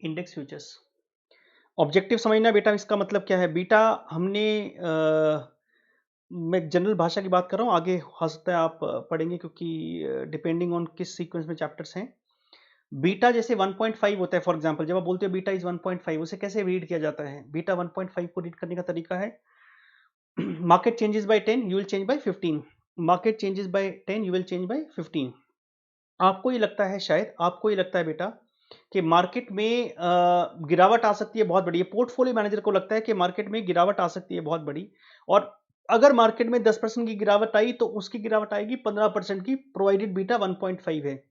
Index futures objective समझना बेटा, इसका मतलब क्या है बेटा? हमने मैं जनरल भाषा की बात कर रहा हूँ, आगे हो सकता है आप पढ़ेंगे क्योंकि डिपेंडिंग ऑन किस सीक्वेंस में चैप्टर्स हैं। बीटा जैसे 1.5 होता है, फॉर एग्जांपल जब आप बोलते हो बीटा इज 1.5, उसे कैसे रीड किया जाता है? बीटा 1.5 को रीड करने का तरीका है market changes by 10 you will change bye 15, market changes by 10 you will change bye 15। आपको ये लगता है, शायद आपको ये लगता है बेटा कि मार्केट में गिरावट आ सकती है बहुत बड़ी, पोर्टफोलियो मैनेजर को लगता है कि मार्केट में गिरावट आ सकती है बहुत बड़ी, और अगर मार्केट में 10% की गिरावट आई तो उसकी गिरावट आएगी 15% की, प्रोवाइडेड बीटा 1.5 है।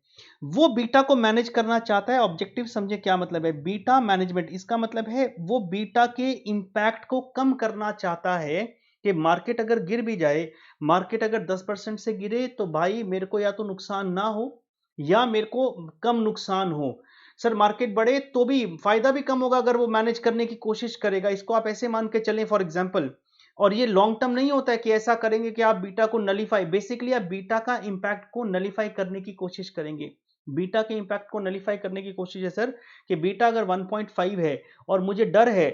वो बीटा को मैनेज करना चाहता है। ऑब्जेक्टिव समझे क्या मतलब है? बीटा मैनेजमेंट, इसका मतलब है वो बीटा के इंपैक्ट को कम करना चाहता है कि मार्केट अगर गिर भी जाए, मार्केट अगर 10% से गिरे तो भाई मेरे को या तो नुकसान ना हो या मेरे को कम नुकसान हो। सर मार्केट बढ़े तो भी फायदा भी कम होगा अगर वो मैनेज करने की कोशिश करेगा। इसको आप ऐसे मान के चलें फॉर एग्जांपल, और ये लॉन्ग टर्म नहीं होता है कि ऐसा करेंगे कि आप बीटा को नलीफाई, बेसिकली आप बीटा का इंपैक्ट को नलीफाई करने की कोशिश करेंगे। बीटा के इंपैक्ट को नलीफाई करने की कोशिश है सर, कि बीटा अगर 1.5 है और मुझे डर है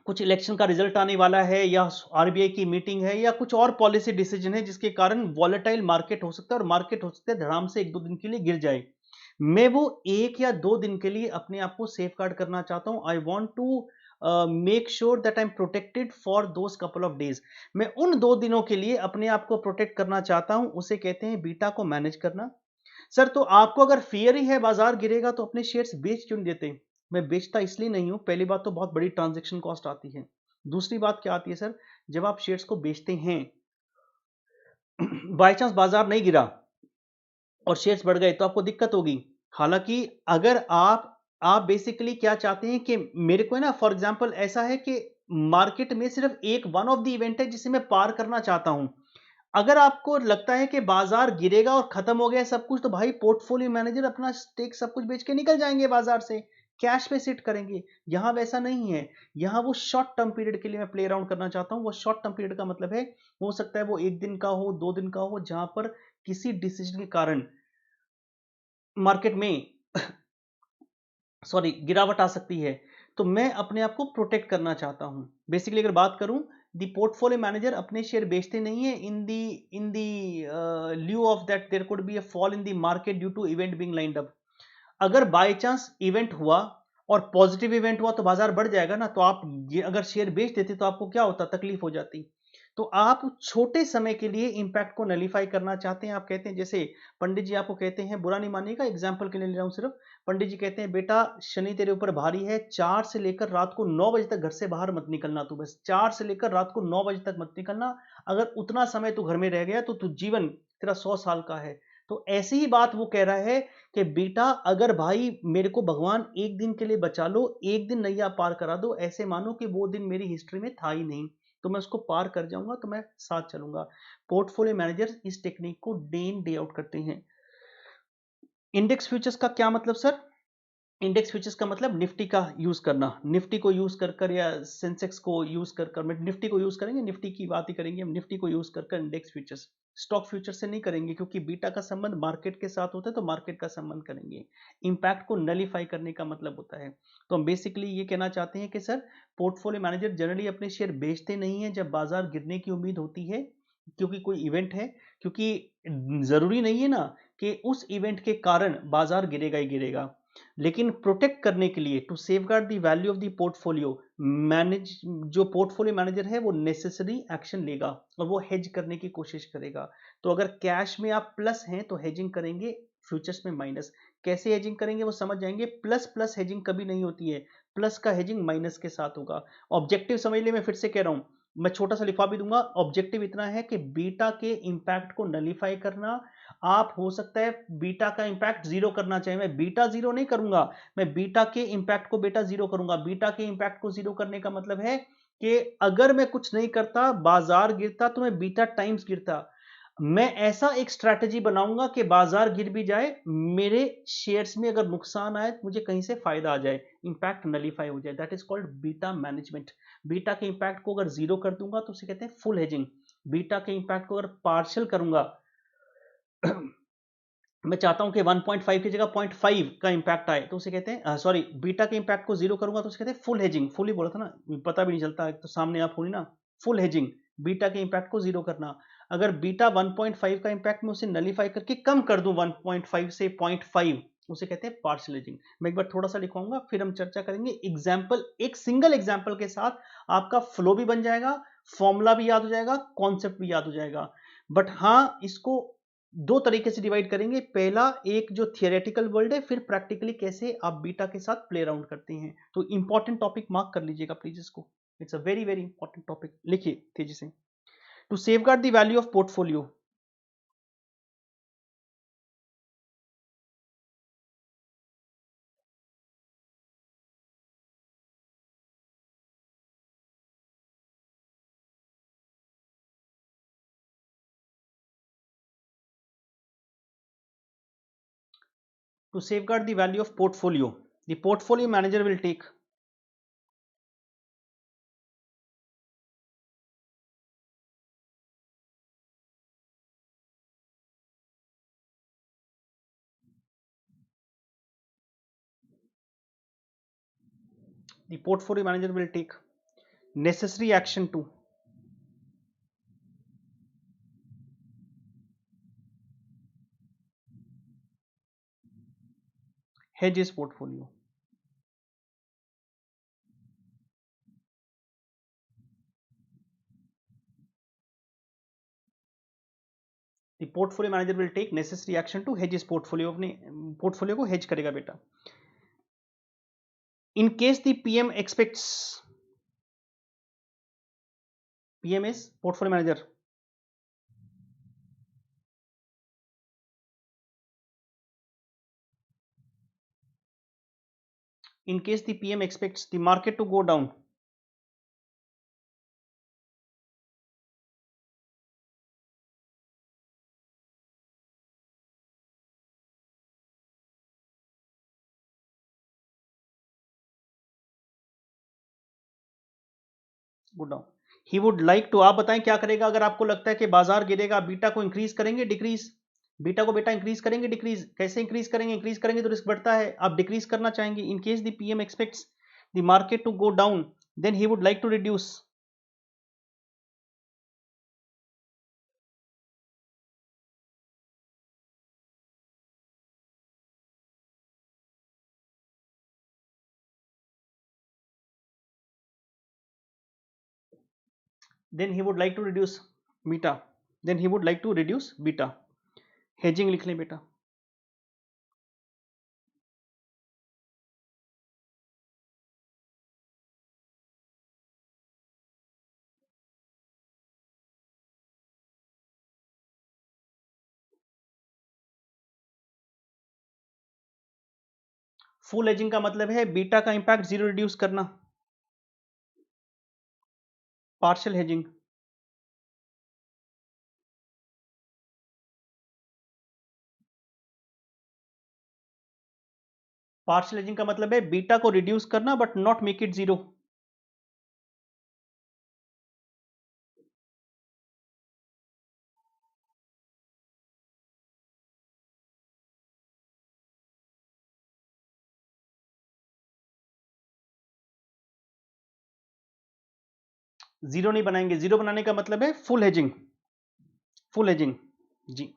कुछ इलेक्शन का रिजल्ट आने वाला है या आरबीआई की मीटिंग है या कुछ और पॉलिसी डिसीजन है जिसके कारण वॉलेटाइल मार्केट हो सकता है, और मार्केट हो सकता है धड़ाम से 1-2 दिन के लिए गिर जाए, मैं वो 1 या 2 दिन के लिए अपने आप को सेफ गार्ड करना चाहता हूं। I want to make sure that I am protected for those couple of days. मैं उन 2 दिनों के लिए अपने आप को प्रोटेक्ट करना चाहता हूं, उसे कहते हैं बीटा को मैनेज करना। सर तो आपको अगर फियर ही है बाजार गिरेगा तो अपने शेयर्स बेच क्यों नहीं देते? मैं बेचता इसलिए नहीं हूं, पहली बात तो बहुत बड़ी ट्रांजैक्शन कॉस्ट आती है। दूसरी बात क्या आती है सर, जब आप शेयर्स को बेचते हैं बाय चांस बाजार नहीं गिरा और शेयर्स बढ़ गए तो आपको दिक्कत होगी। हालांकि अगर आप बेसिकली क्या चाहते हैं कि मेरे को है ना, फॉर एग्जांपल ऐसा है कि मार्केट में सिर्फ एक वन ऑफ द इवेंट है जिसे मैं पार करना चाहता हूं। अगर आपको लगता है कि बाजार गिरेगा और खत्म हो गया सब कुछ, तो भाई पोर्टफोलियो मैनेजर अपना स्टेक सब कुछ बेच के निकल जाएंगे बाजार से, कैश पे सिट करेंगे। यहां वैसा नहीं है। यहां वो शॉर्ट टर्म पीरियड के लिए मैं प्ले अराउंड करना चाहता हूं। वो शॉर्ट टर्म पीरियड का मतलब है, हो सकता है वो 1 दिन का हो, 2 दिन का हो, जहां पर किसी डिसीजन के कारण मार्केट में सॉरी गिरावट आ सकती है, तो मैं अपने आप को प्रोटेक्ट करना चाहता हूं। बेसिकली अगर बात करूं, दी पोर्टफोलियो मैनेजर अपने शेयर बेचते नहीं है in the lieu of that there could be a fall in the market due to event being lined up. अगर बाय चांस इवेंट हुआ और पॉजिटिव इवेंट हुआ तो बाजार बढ़ जाएगा ना, तो आप ये अगर शेयर बेच देते तो आपको क्या होता, तकलीफ हो जाती। तो आप छोटे समय के लिए इंपैक्ट को नलीफाई करना चाहते हैं। आप कहते हैं, जैसे पंडित जी आपको कहते हैं, बुरा नहीं मानिएगा, एग्जाम्पल के लिए ले रहा हूं सिर्फ, पंडित जी कहते हैं बेटा शनि तेरे ऊपर भारी है, 4 से लेकर रात को 9 बजे तक घर से बाहर मत निकलना, तू बस 4 से लेकर रात को 9 बजे तक मत निकलना। अगर उतना समय तू घर में रह गया तो तू जीवन तेरा 100 साल का है। तो ऐसी ही बात वो कह रहा है कि बेटा अगर भाई मेरे को भगवान 1 दिन के लिए बचा लो, 1 दिन नैया पार करा दो, ऐसे मानो कि वो दिन मेरी हिस्ट्री में था ही नहीं, तो मैं उसको पार कर जाऊंगा, तो मैं साथ चलूंगा। पोर्टफोलियो मैनेजर इस टेक्निक को डे इन डे आउट करते हैं। इंडेक्स फ्यूचर्स का क्या मतलब सर? इंडेक्स फ्यूचर्स का मतलब निफ्टी का यूज करना, निफ्टी को यूज कर कर या सेंसेक्स को यूज कर कर, निफ्टी को यूज करेंगे, निफ्टी की बात ही करेंगे हम, निफ्टी को यूज कर कर इंडेक्स फ्यूचर्स, स्टॉक फ्यूचर से नहीं करेंगे क्योंकि बीटा का संबंध मार्केट के साथ होता है, तो मार्केट का संबंध करेंगे। इंपैक्ट को नलीफाई करने का मतलब होता है। तो हम बेसिकली ये कहना चाहते हैं कि सर पोर्टफोलियो मैनेजर जनरली अपने शेयर बेचते नहीं है जब बाजार गिरने की उम्मीद होती है, क्योंकि कोई इवेंट है, क्योंकि जरूरी नहीं है ना कि उस इवेंट के कारण बाजार गिरेगा ही गिरेगा, लेकिन प्रोटेक्ट करने के लिए, to safeguard the value of the portfolio manage, जो पोर्टफोलियो मैनेजर है वो नेसेसरी एक्शन लेगा और वो हेज करने की कोशिश करेगा। तो अगर कैश में आप प्लस हैं तो हेजिंग करेंगे, फ्यूचर्स में माइनस। कैसे हेजिंग करेंगे वो समझ जाएंगे। प्लस प्लस हेजिंग कभी नहीं होती है, प्लस का हेजिंग माइनस के साथ होगा। ऑब्जेक्टिव समझ लिए, मैं फिर से कह रहा हूं, मैं छोटा सा लिफा भी दूंगा। ऑब्जेक्टिव इतना है कि बीटा के इंपैक्ट को नलीफाई करना। आप हो सकता है बीटा का इंपैक्ट जीरो करना चाहिए, मैं बीटा जीरो नहीं करूंगा, मैं बीटा के इंपैक्ट को बेटा जीरो करूंगा। बीटा के इंपैक्ट को जीरो करने का मतलब है कि अगर मैं कुछ नहीं करता, बाजार गिरता, तो मैं बीटा टाइम्स गिरता। मैं ऐसा एक स्ट्रैटेजी बनाऊंगा कि बाजार गिर भी जाए, मेरे शेयर्स में अगर नुकसान आए तो मुझे कहीं से फायदा आ जाए, इंपैक्ट नलीफाई हो जाए। That is called beta management. Beta के इंपैक्ट को अगर जीरो कर दूंगा तो उसे कहते हैं फुल हेजिंग। बीटा के इंपैक्ट को अगर पार्शियल करूंगा मैं चाहता हूं कि 1.5 की जगह 0.5 का इंपैक्ट आए, तो उसे कहते हैं सॉरी, बीटा के इंपैक्ट को जीरो करूंगा तो उसे कहते हैं फुल हेजिंग। फुल ही बोला था ना, पता भी नहीं चलता तो सामने आप होनी ना। फुल हेजिंग, बीटा के इंपैक्ट को जीरो करना। अगर बीटा 1.5 का इंपैक्ट मैं उसे नलीफाई करके कम कर दूं 1.5 से 0.5, उसे कहते हैं पार्शियल हेजिंग। मैं एक बार थोड़ा सा लिखवाऊंगा, फिर हम चर्चा करेंगे एग्जाम्पल, एक सिंगल एग्जाम्पल के साथ आपका फ्लो भी बन जाएगा, फॉर्मूला भी याद हो जाएगा, कॉन्सेप्ट भी याद हो जाएगा। बट हाँ, इसको दो तरीके से डिवाइड करेंगे। पहला, एक जो थियोरेटिकल वर्ल्ड है, फिर प्रैक्टिकली कैसे आप बीटा के साथ प्ले अराउंड करते हैं। तो इंपॉर्टेंट टॉपिक मार्क कर लीजिएगा प्लीज इसको, it's a very very important topic, लिखिए तेजी से। To safeguard the value of portfolio, to safeguard the value of portfolio, the portfolio manager will take the portfolio manager will take necessary action to hedge his portfolio. The portfolio manager will take necessary action to hedge his portfolio, अपने portfolio को hedge करेगा बेटा. In case the PM expects, PM is portfolio manager. In case the PM expects the market to go down, go down, he would like to, आप बताएं क्या करेगा अगर आपको लगता है कि बाजार गिरेगा, बीटा को इंक्रीज करेंगे डिक्रीज, बीटा को बेटा इंक्रीज करेंगे डिक्रीज, कैसे इंक्रीज करेंगे तो रिस्क बढ़ता है, आप डिक्रीज करना चाहेंगे। In case the PM expects the market to go down, then he would like to reduce, then he would like to reduce beta, then he would like to reduce beta, hedging लिख लें बेटा। Full hedging का मतलब है beta का impact zero reduce करना, partial hedging, partial hedging का मतलब है बीटा को रिड्यूस करना but not make it zero. Zero नहीं बनाएंगे, जीरो बनाने का मतलब है फुल हेजिंग, फुल हेजिंग जी।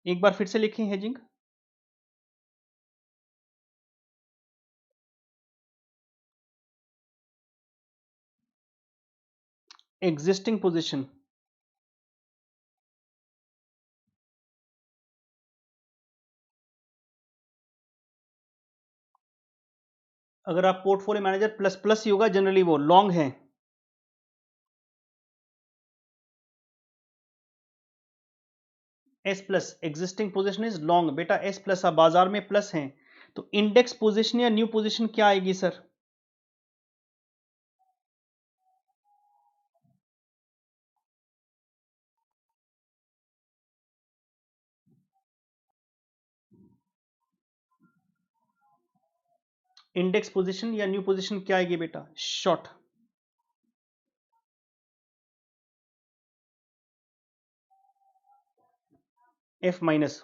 एक बार फिर से लिखें हेजिंग, एग्जिस्टिंग पोजीशन, अगर आप पोर्टफोलियो मैनेजर प्लस प्लस ही होगा जनरली वो लॉन्ग है, S plus, existing position is long बेटा, एस प्लस, आप बाजार में प्लस हैं तो इंडेक्स पोजीशन या न्यू पोजीशन क्या आएगी सर? इंडेक्स पोजीशन या न्यू पोजीशन क्या आएगी बेटा? Short, F minus,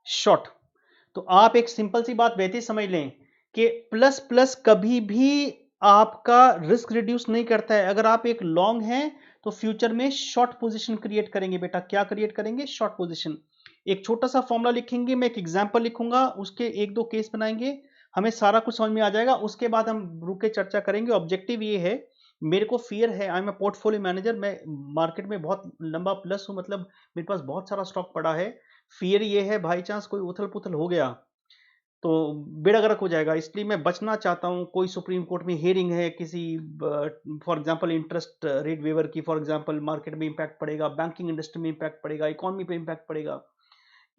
short. तो आप एक सिंपल सी बात वैसे ही समझ लें कि प्लस प्लस कभी भी आपका रिस्क रिड्यूस नहीं करता है। अगर आप एक लॉन्ग हैं तो फ्यूचर में शॉर्ट पोजीशन क्रिएट करेंगे बेटा। क्या क्रिएट करेंगे? Short position. एक छोटा सा फॉर्मूला लिखेंगे, मैं एक एग्जांपल लिखूंगा, उसके एक दो केस बनाएंगे, हमें सारा कुछ समझ में आ जाएगा। उसके बाद हम रुक के चर्चा करेंगे। ऑब्जेक्टिव ये है, मेरे को फियर है, I am a portfolio manager, मैं मार्केट में बहुत लंबा प्लस हूं, मतलब मेरे पास बहुत सारा स्टॉक पड़ा है। फियर ये है बाई चांस कोई उथल पुथल हो गया तो बेड़ा गर्क हो जाएगा, इसलिए मैं बचना चाहता हूं। कोई सुप्रीम कोर्ट में हियरिंग है किसी, for example interest rate waiver की, फॉर एग्जांपल मार्केट में इंपैक्ट पड़ेगा, बैंकिंग इंडस्ट्री में इंपैक्ट पड़ेगा, इकोनॉमी पे इंपैक्ट पड़ेगा,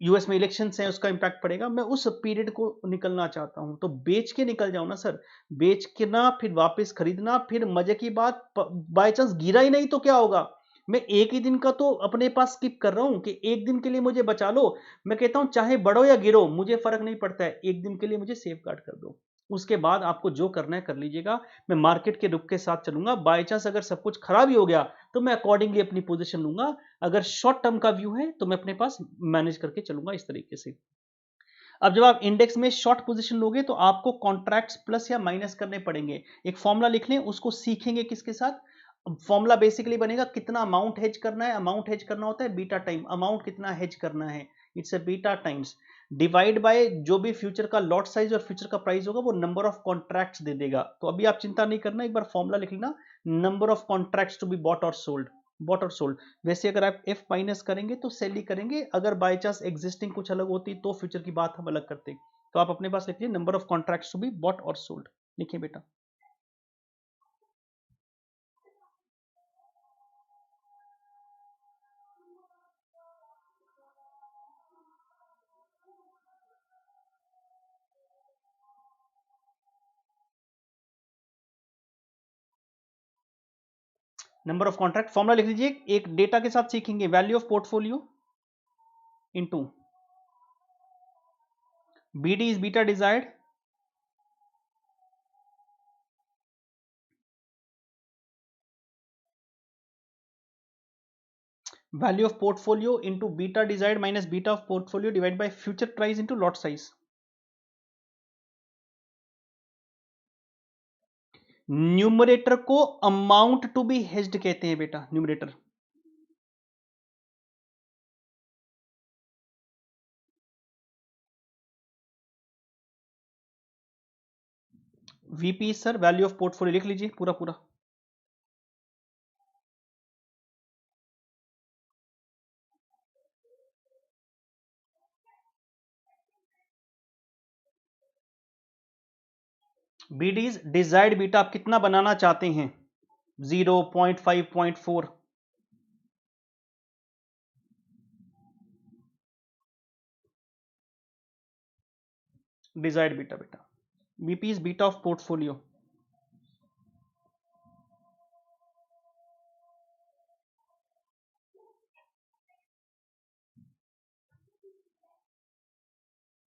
यूएस में इलेक्शंस हैं उसका इंपैक्ट पड़ेगा, मैं उस पीरियड को निकलना चाहता हूं। तो बेच के निकल जाऊं ना सर, बेच के ना फिर वापस खरीदना, फिर मजे की बात बाय चांस गिरा ही नहीं तो क्या होगा? मैं एक ही दिन का तो अपने पास स्किप कर रहा हूं कि एक दिन के लिए मुझे बचा लो। मैं कहता हूं चाहे बढ़ो या गिरो मुझे फर्क नहीं पड़ता है, एक दिन के लिए मुझे सेफ गार्ड कर दो। उसके बाद आपको जो करना है कर लीजिएगा। मैं मार्केट के रुख के साथ चलूंगा। बाय चांस अगर सब कुछ खराब ही हो गया तो मैं अकॉर्डिंगली अपनी पोजीशन लूंगा। अगर शॉर्ट टर्म का व्यू है तो मैं अपने पास मैनेज करके चलूंगा इस तरीके से। अब जब आप इंडेक्स में शॉर्ट पोजीशन लोगे तो आपको कॉन्ट्रैक्ट्स प्लस या माइनस करने पड़ेंगे। एक फॉर्मूला लिख लें, उसको सीखेंगे किसके साथ। फॉर्मूला बेसिकली बनेगा, कितना अमाउंट हेज करना है। अमाउंट हेज करना होता है बीटा टाइम, अमाउंट कितना हेज करना है, it's a beta times, divide by जो भी फ्यूचर का लॉट साइज और फ्यूचर का प्राइस होगा वो नंबर ऑफ कॉन्ट्रैक्ट्स दे देगा। तो अभी आप चिंता नहीं करना, एक बार फॉर्मूला लिख लेना, number of contracts to be bought और सोल्ड, बॉट और सोल्ड। वैसे अगर आप एफ माइनस करेंगे तो सेल ही करेंगे, अगर बाय चांस एग्जिस्टिंग कुछ अलग होती तो फ्यूचर की बात हम अलग करते। तो आप अपने पास लिखिए number of contracts to be bought और सोल्ड, लिखिए बेटा। नंबर ऑफ कॉन्ट्रैक्ट फॉर्मूला लिख लीजिए, एक डेटा के साथ सीखेंगे, value of portfolio into BD is beta desired value of portfolio into beta desired minus beta of portfolio divide by future price into lot size. Numerator को amount to be hedged कहते हैं बेटा, numerator. VP sir value of portfolio, लिख लीजिए पूरा पूरा। BD is desired beta, आप कितना बनाना चाहते हैं? 0.5, 0.4। डिजायर्ड बीटा बेटा, BP is beta of portfolio.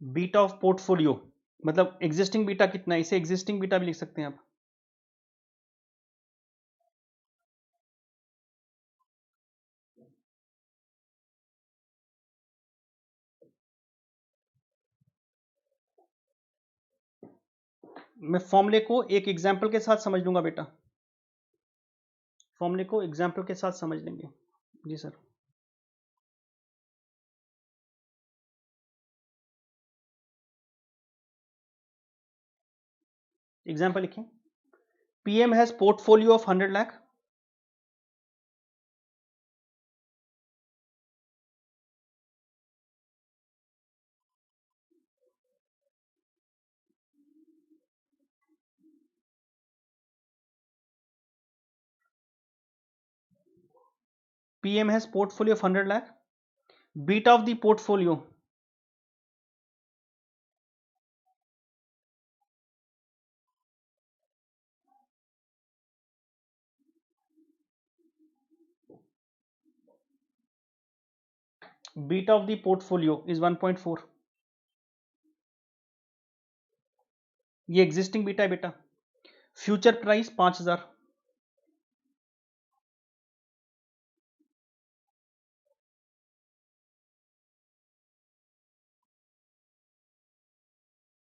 Beta of portfolio मतलब एग्जिस्टिंग बीटा कितना है, इसे एग्जिस्टिंग बीटा भी लिख सकते हैं आप। मैं फॉर्मूले को एक एग्जांपल के साथ समझ लूंगा बेटा, फॉर्मूले को एग्जांपल के साथ समझ लेंगे। जी सर। एग्जांपल लिखें, PM has portfolio of 100 lakh, PM has portfolio of 100 lakh, beta of the portfolio, beta of the portfolio is 1.4। ये एग्जिस्टिंग बीटा है बेटा। फ्यूचर प्राइस 5000,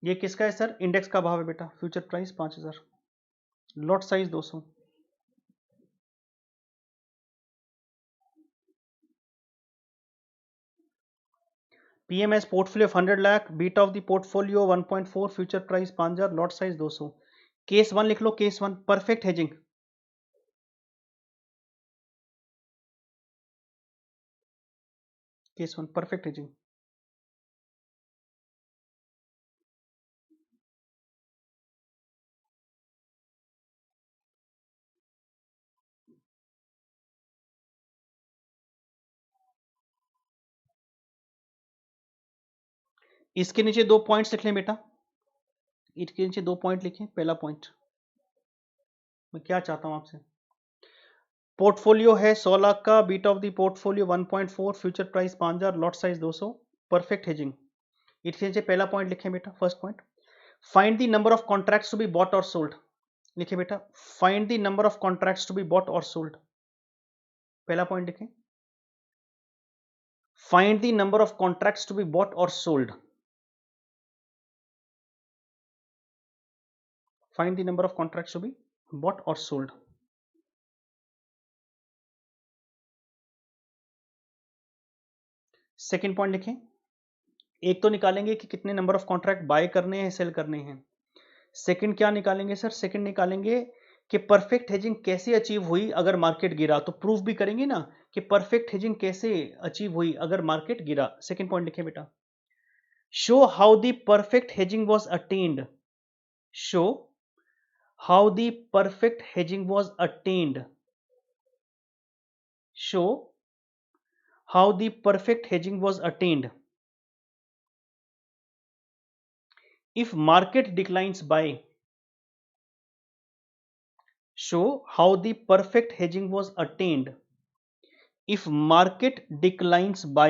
ये किसका है सर? इंडेक्स का भाव है बेटा, future price 5000, lot size 200। PMS portfolio 100 lakh, beta of the portfolio 1.4, future price 5000, lot size 200। Case 1 लिख लो, case 1 perfect hedging. Case 1 perfect hedging. इसके नीचे 2 पॉइंट्स लिख लें बेटा, इसके नीचे 2 पॉइंट लिखें। पहला पॉइंट मैं क्या चाहता हूं आपसे, पोर्टफोलियो है 100 लाख का, beta of the portfolio 1.4, future price 5000, lot size 200, perfect hedging. इसके नीचे पहला पॉइंट लिखें बेटा, first point, find the number of contracts to be bought और सोल्ड। लिखिए बेटा, find the number of contracts to be bought और सोल्ड। पहला पॉइंट लिखें, find the number of contracts to be bought और sold. Find the number of contracts to be bought और sold. Second point लिखें, एक तो निकालेंगे कि कितने नंबर ऑफ कॉन्ट्रैक्ट बाय करने हैं, सेल करने हैं। सेकंड क्या निकालेंगे सर? सेकंड निकालेंगे कि परफेक्ट हेजिंग कैसे अचीव हुई अगर मार्केट गिरा, तो प्रूफ भी करेंगे ना कि परफेक्ट हेजिंग कैसे अचीव हुई अगर मार्केट गिरा। सेकंड पॉइंट लिखें बेटा, show how the perfect hedging was attend. Show how the perfect hedging was attend. Show how the perfect hedging was attend if market declines by। show how the perfect hedging was attained if market declines by।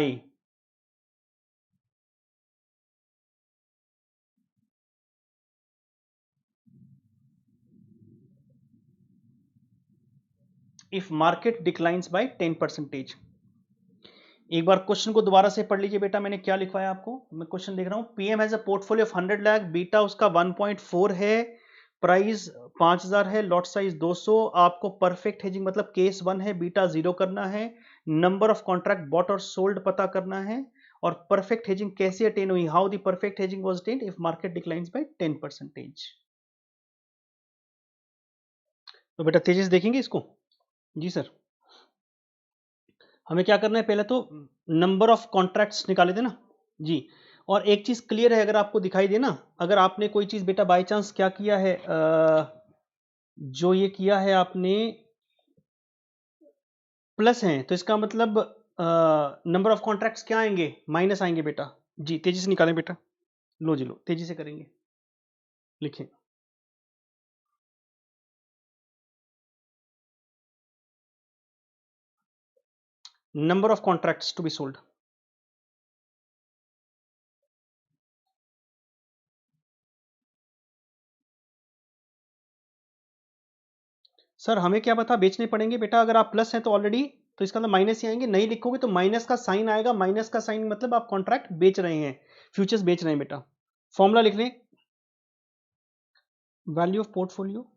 if market declines by 10%। एक बार question को दोबारा से पढ़ लीजिए बेटा, मैंने क्या लिखवाया आपको, मैं क्वेश्चन देख रहा हूं। PM has a portfolio of 100 lakh, beta उसका 1.4 है, प्राइस 5000 है, लॉट साइज 200। आपको परफेक्ट हेजिंग मतलब केस 1 है, बीटा 0 करना है, नंबर ऑफ कॉन्ट्रैक्ट बॉट और सोल्ड पता करना है, और परफेक्ट हेजिंग कैसे अटेन हुई, how the perfect hedging was attained if market declines by 10%। तो बेटा तेजी से देखेंगे इसको। जी सर, हमें क्या करना है, पहले तो नंबर ऑफ कॉन्ट्रैक्ट्स निकाले थे ना जी। और एक चीज क्लियर है, अगर आपको दिखाई दे ना, अगर आपने कोई चीज बेटा बाय चांस क्या किया है, जो ये किया है आपने प्लस है, तो इसका मतलब नंबर ऑफ कॉन्ट्रैक्ट्स क्या आएंगे, माइनस आएंगे बेटा। जी तेजी से निकालें बेटा, लो जी लो, तेजी से करेंगे, लिखें। Number of contracts to be sold. Sir हमें क्या पता, बेचने पड़ेंगे बेटा, अगर आप प्लस हैं तो ऑलरेडी, तो इसका मतलब माइनस ही आएंगे, नहीं लिखोगे तो माइनस का साइन आएगा, माइनस का साइन मतलब आप कॉन्ट्रैक्ट बेच रहे हैं, फ्यूचर्स बेच रहे हैं बेटा। फॉर्मूला लिख लें, value of portfolio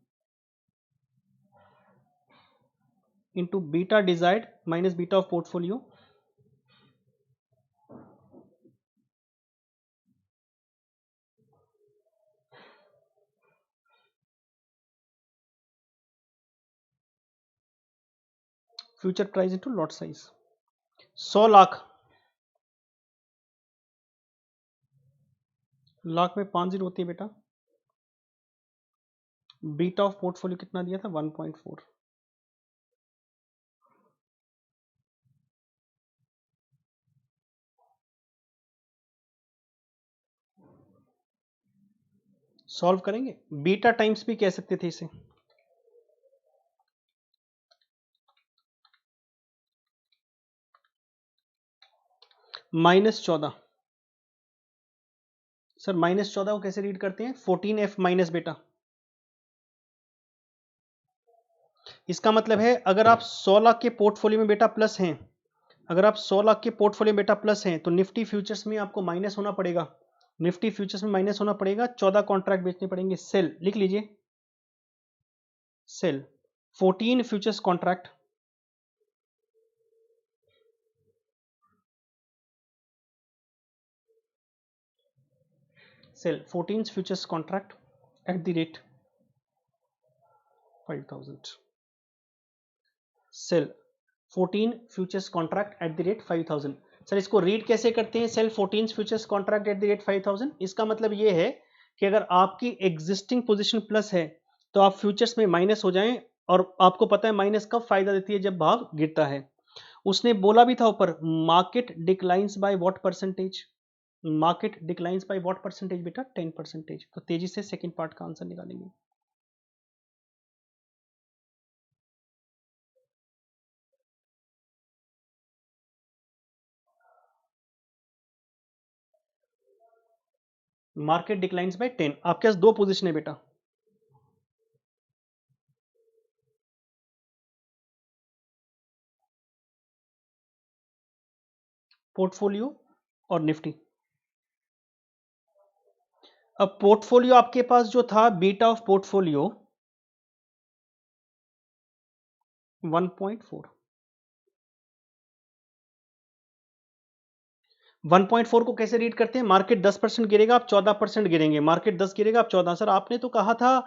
into beta desired minus beta of portfolio, future price into lot size. 100 lakh, lakh में 5 जीरो होती है बेटा, बीटा ऑफ पोर्टफोलियो कितना दिया था, 1.4। सॉल्व करेंगे, बीटा टाइम्स भी कह सकते थे इसे, -14। सर -14 को कैसे रीड करते हैं, 14F माइनस बेटा। इसका मतलब है अगर आप 100 लाख के पोर्टफोलियो में बेटा प्लस हैं, अगर आप 100 लाख के पोर्टफोलियो में बेटा प्लस हैं, तो निफ्टी फ्यूचर्स में आपको माइनस होना पड़ेगा, निफ्टी फ्यूचर्स में माइनस होना पड़ेगा, 14 कॉन्ट्रैक्ट बेचने पड़ेंगे। सेल लिख लीजिए, sell 14 futures contract, sell 14 futures contract at the rate 5000, sell 14 futures contract at the rate 5000। Sir इसको रीड कैसे करते हैं, sell 14 futures contract at the rate 5000? इसका मतलब ये है कि अगर आपकी एग्जिस्टिंग पोजीशन प्लस है तो आप फ्यूचर्स में माइनस हो जाएं, और आपको पता है माइनस कब फायदा देती है, जब भाव गिरता है। उसने बोला भी था ऊपर, market declines by what percentage, market declines by what percentage बेटा, 10%। तो तेजी से सेकंड पार्ट का आंसर निकालेंगे। मार्केट डिक्लाइंस बाय 10, आपके पास दो पोजीशन है बेटा, पोर्टफोलियो और निफ्टी। अब पोर्टफोलियो आपके पास जो था, बीटा ऑफ पोर्टफोलियो 1.4, 1.4 को कैसे रीड करते हैं, मार्केट 10% गिरेगा आप 14% गिरेंगे, मार्केट 10 गिरेगा आप 14। सर आपने तो कहा था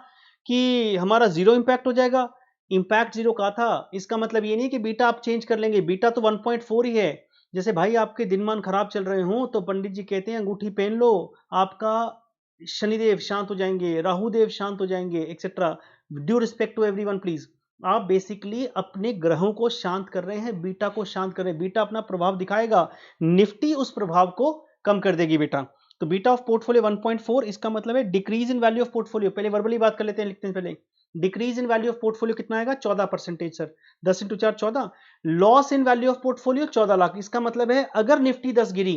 कि हमारा जीरो इंपैक्ट हो जाएगा, इंपैक्ट जीरो कहा था, इसका मतलब ये नहीं कि बीटा आप चेंज कर लेंगे, बीटा तो 1.4 ही है। जैसे भाई आपके दिनमान खराब चल रहे हो तो पंडित जी कहते हैं अंगूठी पहन लो, आपका शनिदेव शांत हो जाएंगे, राहु देव शांत हो जाएंगे, etcetera. Due respect to everyone please. आप बेसिकली अपने ग्रहों को शांत कर रहे हैं, बीटा को शांत कर रहे हैं, बीटा अपना प्रभाव दिखाएगा, निफ्टी उस प्रभाव को कम कर देगी बेटा। तो बीटा ऑफ पोर्टफोलियो 1.4, इसका मतलब है decrease in value of portfolio. पहले वर्बली बात कर लेते हैं, लिखते हैं पहले। Decrease in value of portfolio कितना आएगा, 14% sir, 10 into 4 14। Loss in value of portfolio 14 lakh, इसका मतलब है अगर निफ्टी 10 गिरी,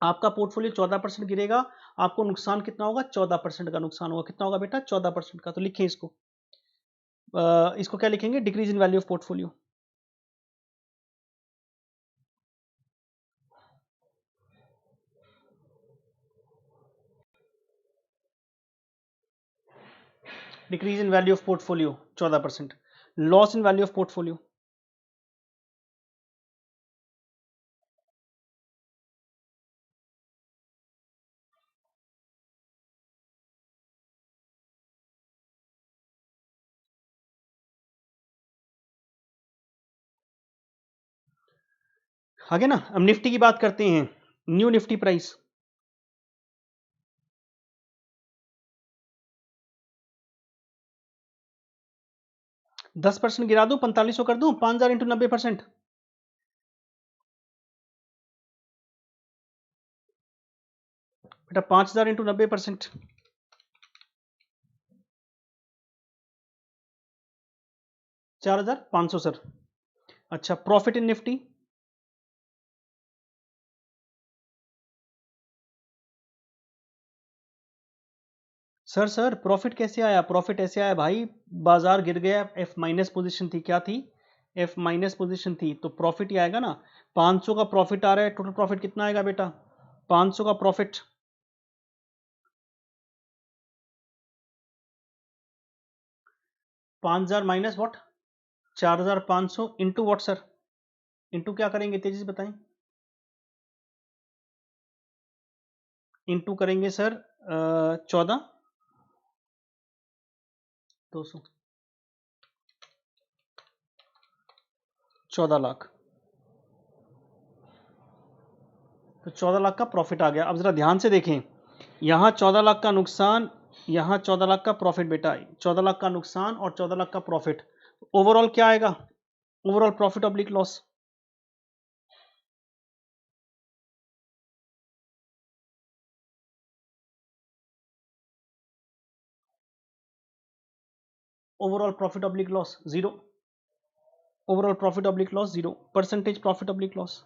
आपका पोर्टफोलियो 14% गिरेगा, आपको नुकसान कितना होगा, 14% का नुकसान होगा। कितना होगा बेटा, 14% का। तो लिखें इसको, इसको क्या लिखेंगे, decrease in value of portfolio. Decrease in value of portfolio 14%, loss in value of portfolio. आगे ना, अब निफ्टी की बात करते हैं, न्यू निफ्टी प्राइस 10% गिरा दूं, 4500 कर दूं, 5000 इंटू 90%, बेटा 5000 इंटू 90%, 4500 सर। अच्छा, profit in Nifty, sir profit कैसे आया, प्रॉफिट ऐसे आया भाई, बाजार गिर गया, एफ माइनस पोजीशन थी, क्या थी, एफ माइनस पोजीशन थी, तो प्रॉफिट ही आएगा ना। 500 का प्रॉफिट आ रहा है, टोटल प्रॉफिट कितना आएगा बेटा, 500 का profit, 5000 minus what, 4500 into what sir, into क्या करेंगे तेजी से बताएं, इंटू करेंगे सर 200, 14 लाख, तो 14 लाख का प्रॉफिट आ गया। अब जरा ध्यान से देखें, यहां 14 लाख का नुकसान, यहां 14 लाख का प्रॉफिट बेटा, 14 लाख का नुकसान और 14 लाख का प्रॉफिट, ओवरऑल क्या आएगा, overall profit oblique loss, overall profit oblique loss zero, overall profit oblique loss zero, percentage profit oblique loss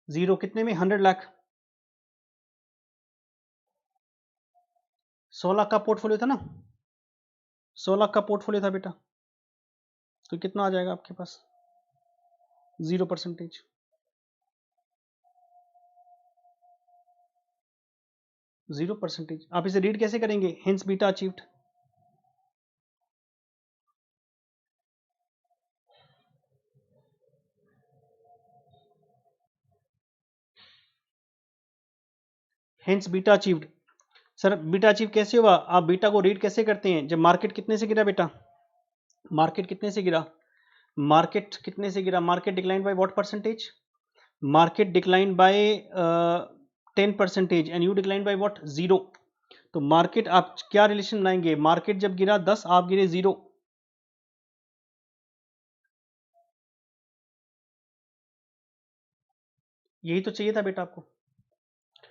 zero, कितने में, 100 लाख, 100 लाख का पोर्टफोलियो था ना, 100 लाख का पोर्टफोलियो था बेटा, तो कितना आ जाएगा आपके पास? 0%। 0%। आप इसे रीड कैसे करेंगे? Hence beta achieved. Hence beta achieved. Sir beta achieve कैसे हुआ? आप बीटा को रीड कैसे करते हैं? जब मार्केट कितने से गिरा बेटा? मार्केट कितने से गिरा? मार्केट कितने से गिरा? Market decline by what percentage? Market decline by 10% and you decline by what? 0। तो मार्केट, आप क्या रिलेशन बनाएंगे? मार्केट जब गिरा 10, आप गिरे 0। यही तो चाहिए था बेटा आपको।